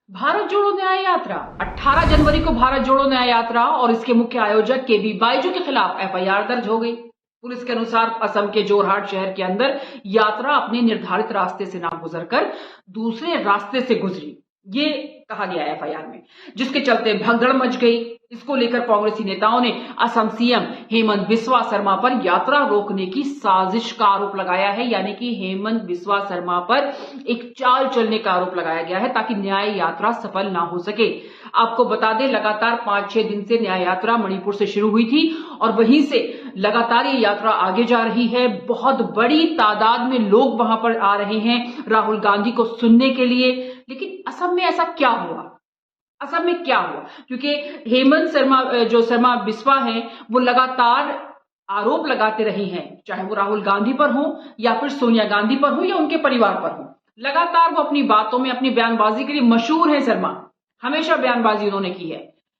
भारत जोड़ो न्याय यात्रा 18 जनवरी को भारत जोड़ो न्याय यात्रा और इसके मुख्य आयोजक केबी बाइजू के खिलाफ एफआईआर दर्ज हो गई। पुलिस के अनुसार असम के जोरहाट शहर के अंदर यात्रा अपने निर्धारित रास्ते से ना गुजरकर दूसरे रास्ते से गुजरी, ये कहा गया एफआईआर में, जिसके चलते भगदड़ मच गई। इसको लेकर कांग्रेसी नेताओं ने असम सीएम हेमंत बिस्वा शर्मा पर यात्रा रोकने की साजिश का आरोप लगाया है। यानी कि हेमंत बिस्वा शर्मा पर एक चाल चलने का आरोप लगाया गया है ताकि न्याय यात्रा सफल ना हो सके। आपको बता दें, लगातार 5-6 दिन से न्याय यात्रा मणिपुर से शुरू हुई थी और वहीं से लगातार ये यात्रा आगे जा रही है। बहुत बड़ी तादाद में लोग वहां पर आ रहे हैं राहुल गांधी को सुनने के लिए। लेकिन असम में ऐसा क्या हुआ? असम में क्या हुआ? क्योंकि हेमंत शर्मा बिस्वा हैं, वो लगातार आरोप लगाते रहे हैं, चाहे वो राहुल गांधी पर हो या फिर सोनिया गांधी पर हो या उनके परिवार पर हो। लगातार वो अपनी बातों में, अपनी बयानबाजी के लिए मशहूर है। शर्मा हमेशा बयानबाजी उन्होंने की है।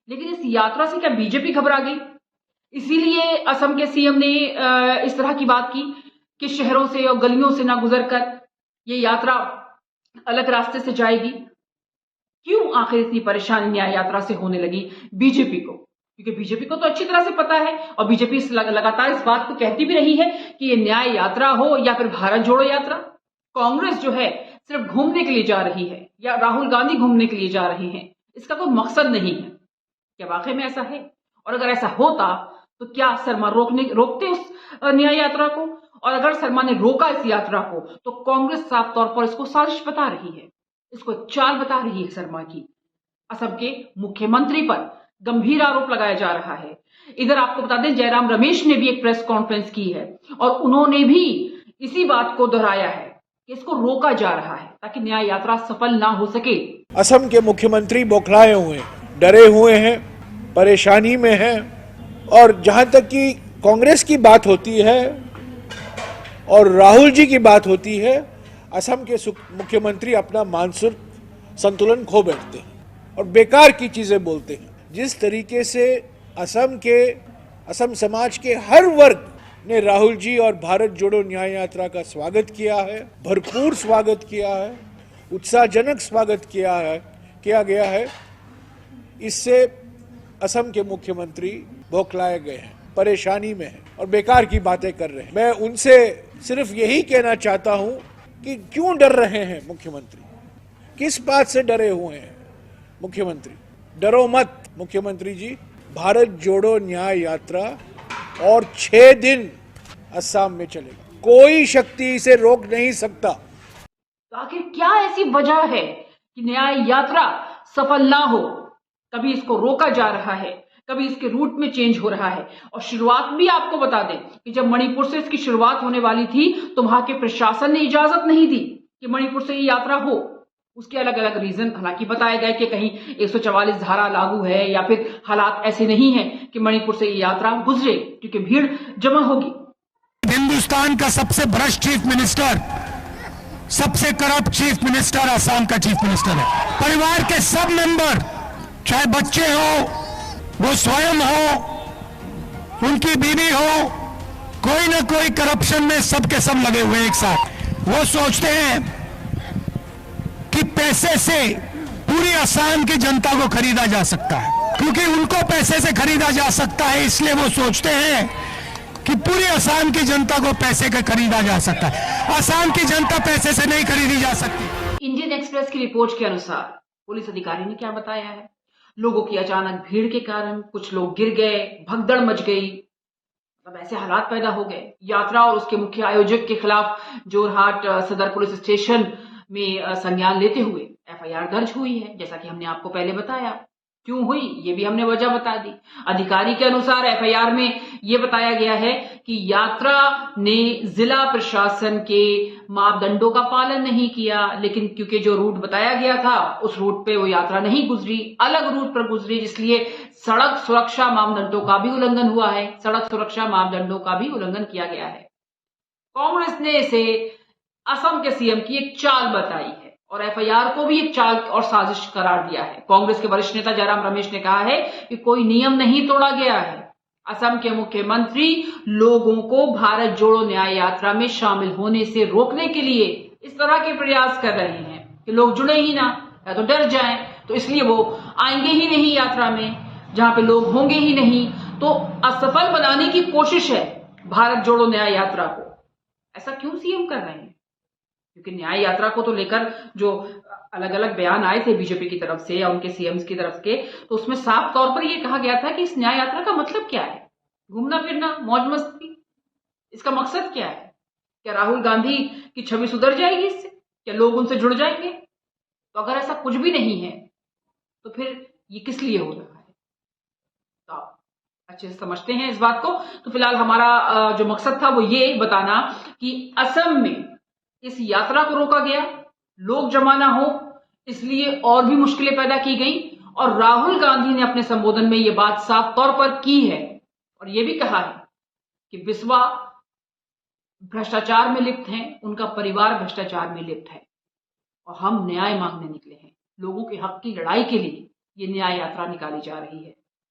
लेकिन इस यात्रा से क्या बीजेपी घबरा गई? इसीलिए असम के सीएम ने इस तरह की बात की कि शहरों से और गलियों से ना गुजरकर ये यात्रा अलग रास्ते से जाएगी। क्यों आखिर इतनी परेशानी न्याय यात्रा से होने लगी बीजेपी को? क्योंकि बीजेपी को तो अच्छी तरह से पता है और बीजेपी लगातार इस बात को कहती भी रही है कि ये न्याय यात्रा हो या फिर भारत जोड़ो यात्रा, कांग्रेस जो है सिर्फ घूमने के लिए जा रही है या राहुल गांधी घूमने के लिए जा रहे हैं, इसका कोई मकसद नहीं है। क्या वाकई में ऐसा है? और अगर ऐसा होता तो क्या शर्मा रोकते उस न्याय यात्रा को? और अगर शर्मा ने रोका इस यात्रा को तो कांग्रेस साफ तौर पर इसको साजिश बता रही है, इसको चाल बता रही है शर्मा की। असम के मुख्यमंत्री पर गंभीर आरोप लगाया जा रहा है। इधर आपको बता दें, जयराम रमेश ने भी एक प्रेस कॉन्फ्रेंस की है और उन्होंने भी इसी बात को दोहराया है कि इसको रोका जा रहा है ताकि न्याय यात्रा सफल ना हो सके। असम के मुख्यमंत्री बौखलाए हुए हैं, डरे हुए हैं, परेशानी में हैं। और जहां तक कि कांग्रेस की बात होती है और राहुल जी की बात होती है, असम के मुख्यमंत्री अपना मानसिक संतुलन खो बैठते हैं और बेकार की चीजें बोलते हैं। जिस तरीके से असम समाज के हर वर्ग ने राहुल जी और भारत जोड़ो न्याय यात्रा का स्वागत किया है, भरपूर स्वागत किया है, उत्साहजनक स्वागत किया गया है, इससे असम के मुख्यमंत्री बौखलाए गए हैं, परेशानी में हैं और बेकार की बातें कर रहे हैं। मैं उनसे सिर्फ यही कहना चाहता हूं कि क्यों डर रहे हैं मुख्यमंत्री? किस बात से डरे हुए हैं मुख्यमंत्री? डरो मत मुख्यमंत्री जी। भारत जोड़ो न्याय यात्रा और 6 दिन असम में चलेगा, कोई शक्ति इसे रोक नहीं सकता। तो आखिर क्या ऐसी वजह है कि न्याय यात्रा सफल ना हो? कभी इसको रोका जा रहा है, कभी इसके रूट में चेंज हो रहा है। और शुरुआत भी आपको बता दें कि जब मणिपुर से इसकी शुरुआत होने वाली थी तो वहां के प्रशासन ने इजाजत नहीं दी कि मणिपुर से ये यात्रा हो। उसके अलग अलग रीजन हालांकि बताए गए कि कहीं 144 धारा लागू है या फिर हालात ऐसे नहीं है कि मणिपुर से ये यात्रा गुजरे क्योंकि भीड़ जमा होगी। हिंदुस्तान का सबसे भ्रष्ट चीफ मिनिस्टर, सबसे करप्ट चीफ मिनिस्टर असम का चीफ मिनिस्टर है। परिवार के सब मेंबर, चाहे बच्चे हो, वो स्वयं हो, उनकी बीवी हो, कोई ना कोई करप्शन में सबके सब लगे हुए एक साथ। वो सोचते हैं कि पैसे से पूरी असम की जनता को खरीदा जा सकता है, क्योंकि उनको पैसे से खरीदा जा सकता है, इसलिए वो सोचते हैं कि पूरी असम की जनता को पैसे का खरीदा जा सकता है। असम की जनता पैसे से नहीं खरीदी जा सकती। इंडियन एक्सप्रेस की रिपोर्ट के अनुसार पुलिस अधिकारी ने क्या बताया है, लोगों की अचानक भीड़ के कारण कुछ लोग गिर गए, भगदड़ मच गई, मतलब ऐसे हालात पैदा हो गए। यात्रा और उसके मुख्य आयोजक के खिलाफ जोरहाट सदर पुलिस स्टेशन में संज्ञान लेते हुए एफआईआर दर्ज हुई है। जैसा कि हमने आपको पहले बताया, क्यों हुई ये भी हमने वजह बता दी। अधिकारी के अनुसार एफआईआर में यह बताया गया है कि यात्रा ने जिला प्रशासन के मापदंडों का पालन नहीं किया, लेकिन क्योंकि जो रूट बताया गया था उस रूट पे वो यात्रा नहीं गुजरी, अलग रूट पर गुजरी, इसलिए सड़क सुरक्षा मापदंडों का भी उल्लंघन हुआ है। सड़क सुरक्षा मापदंडों का भी उल्लंघन किया गया है। कांग्रेस ने इसे असम के सीएम की एक चाल बताई है और एफआईआर को भी एक चाल और साजिश करार दिया है। कांग्रेस के वरिष्ठ नेता जयराम रमेश ने कहा है कि कोई नियम नहीं तोड़ा गया है। असम के मुख्यमंत्री लोगों को भारत जोड़ो न्याय यात्रा में शामिल होने से रोकने के लिए इस तरह के प्रयास कर रहे हैं कि लोग जुड़े ही ना, या तो डर जाएं, तो इसलिए वो आएंगे ही नहीं यात्रा में, जहां पे लोग होंगे ही नहीं। तो असफल बनाने की कोशिश है भारत जोड़ो न्याय यात्रा को। ऐसा क्यों सीएम कर रहे हैं? क्योंकि न्याय यात्रा को तो लेकर जो अलग अलग बयान आए थे बीजेपी की तरफ से या उनके सीएम्स की तरफ के, तो उसमें साफ तौर पर यह कहा गया था कि इस न्याय यात्रा का मतलब क्या है? घूमना फिरना, मौज मस्ती, इसका मकसद क्या है? क्या राहुल गांधी की छवि सुधर जाएगी इससे? क्या लोग उनसे जुड़ जाएंगे? तो अगर ऐसा कुछ भी नहीं है तो फिर ये किस लिए हो रहा है? तो आप अच्छे से समझते हैं इस बात को। तो फिलहाल हमारा जो मकसद था वो ये बताना कि असम में इस यात्रा को रोका गया, लोग जमा ना हो इसलिए और भी मुश्किलें पैदा की गई, और राहुल गांधी ने अपने संबोधन में ये बात साफ तौर पर की है और ये भी कहा है कि बिस्वा भ्रष्टाचार में लिप्त हैं, उनका परिवार भ्रष्टाचार में लिप्त है और हम न्याय मांगने निकले हैं। लोगों के हक की लड़ाई के लिए ये न्याय यात्रा निकाली जा रही है।